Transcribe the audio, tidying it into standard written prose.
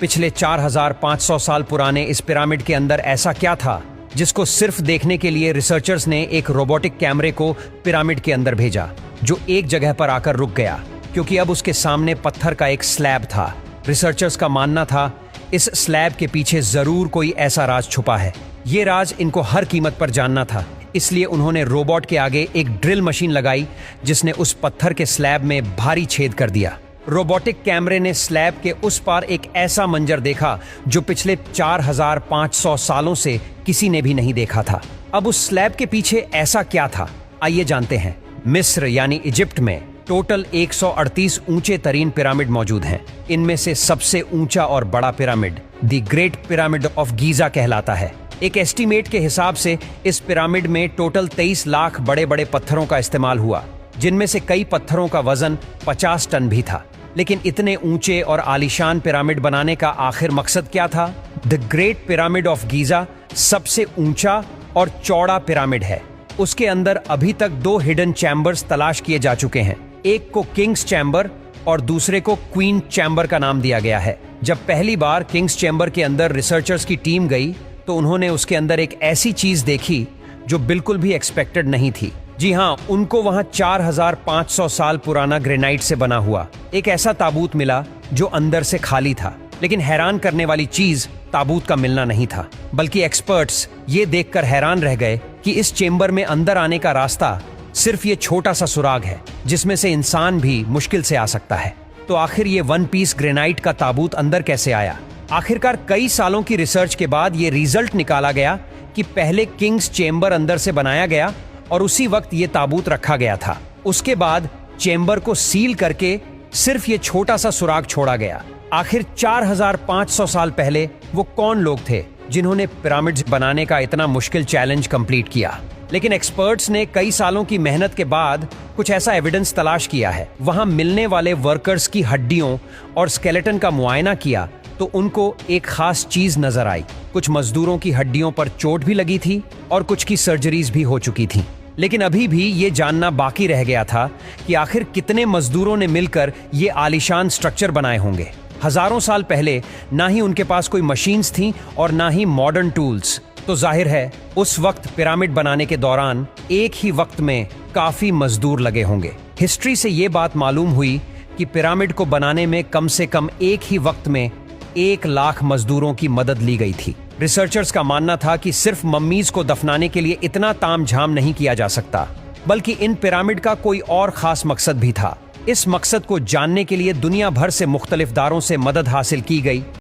पिछले 4500 साल पुराने इस पिरामिड के अंदर ऐसा क्या था जिसको सिर्फ देखने के लिए रिसर्चर्स ने एक रोबोटिक कैमरे को पिरामिड के अंदर भेजा, जो एक जगह पर आकर रुक गया क्योंकि अब उसके सामने पत्थर का एक स्लैब था। रिसर्चर्स का मानना था इस स्लैब के पीछे जरूर कोई ऐसा राज छुपा है। ये राज इनको हर कीमत पर जानना था, इसलिए उन्होंने रोबोट के आगे एक ड्रिल मशीन लगाई जिसने उस पत्थर के स्लैब में भारी छेद कर दिया। रोबोटिक कैमरे ने स्लैब के उस पार एक ऐसा मंजर देखा जो पिछले 4500 सालों से किसी ने भी नहीं देखा था। अब उस स्लैब के पीछे ऐसा क्या था, आइए जानते हैं। मिस्र यानी इजिप्ट में टोटल 138 ऊंचे तरीन पिरामिड मौजूद हैं। इनमें से सबसे ऊंचा और बड़ा pyramid the great pyramid of Giza कहलाता है। एक एस्टीमेट के हिसाब से इस पिरामिड में टोटल 23 लाख बड़े बड़े पत्थरों का इस्तेमाल हुआ, जिनमें से कई पत्थरों का वजन 50 टन भी था। लेकिन इतने ऊंचे और आलीशान पिरामिड बनाने का आखिर मकसद क्या था? The great pyramid of Giza सबसे ऊंचा और चौड़ा पिरामिड है। उसके अंदर अभी तक 2 हिडन चैम्बर्स तलाश किए जा चुके हैं। एक को किंग्स चैम्बर और दूसरे को क्वीन चैम्बर का नाम दिया गया है। जब पहली बार किंग्स चैम्बर के अंदर रिसर्चर्स की टीम गई तो उन्होंने उसके अंदर एक ऐसी चीज देखी जो बिल्कुल भी एक्सपेक्टेड नहीं थी। जी हाँ, उनको वहां 4500 साल पुराना ग्रेनाइट से बना हुआ एक ऐसा ताबूत मिला जो अंदर से खाली था। लेकिन हैरान करने वाली चीज ताबूत का मिलना नहीं था, बल्कि एक्सपर्ट्स ये देखकर हैरान रह गए कि इस चेंबर में अंदर आने का रास्ता सिर्फ ये छोटा सा सुराग है जिसमें से इंसान भी मुश्किल से आ सकता है। तो आखिर ये 1 पीस ग्रेनाइट का ताबूत अंदर कैसे आया? आखिरकार कई सालों की रिसर्च के बाद ये रिजल्ट निकाला गया कि पहले किंग्स चेंबर अंदर से बनाया गया और उसी वक्त ये ताबूत रखा गया था। उसके बाद चेंबर को सील करके सिर्फ ये छोटा सा सुराग छोड़ा गया। आखिर 4500 साल पहले वो कौन लोग थे जिन्होंने पिरामिड्स बनाने का इतना मुश्किल चैलेंज कंप्लीट किया? लेकिन एक्सपर्ट्स ने कई सालों की मेहनत के बाद कुछ ऐसा एविडेंस तलाश किया है। वहां मिलने वाले वर्कर्स की हड्डियों और स्केलेटन का मुआयना किया तो उनको एक खास चीज नजर आई। कुछ मजदूरों की हड्डियों पर चोट भी लगी थी और कुछ की सर्जरीज भी हो चुकी थी। लेकिन अभी भी ये जानना बाकी रह गया था कि आखिर कितने मजदूरों ने मिलकर ये आलीशान स्ट्रक्चर बनाए होंगे। हजारों साल पहले ना ही उनके पास कोई मशीन्स थी और ना ही मॉडर्न टूल्स। तो जाहिर है उस वक्त पिरामिड बनाने के दौरान एक ही वक्त में काफी मजदूर लगे होंगे। हिस्ट्री से ये बात मालूम हुई कि पिरामिड को बनाने में कम से कम एक ही वक्त में 1 लाख मजदूरों की मदद ली गई थी। रिसर्चर्स का मानना था कि सिर्फ मम्मीज को दफनाने के लिए इतना तामझाम नहीं किया जा सकता, बल्कि इन पिरामिड का कोई और खास मकसद भी था। इस मकसद को जानने के लिए दुनिया भर से मुख्तलिफ दारों से मदद हासिल की गई।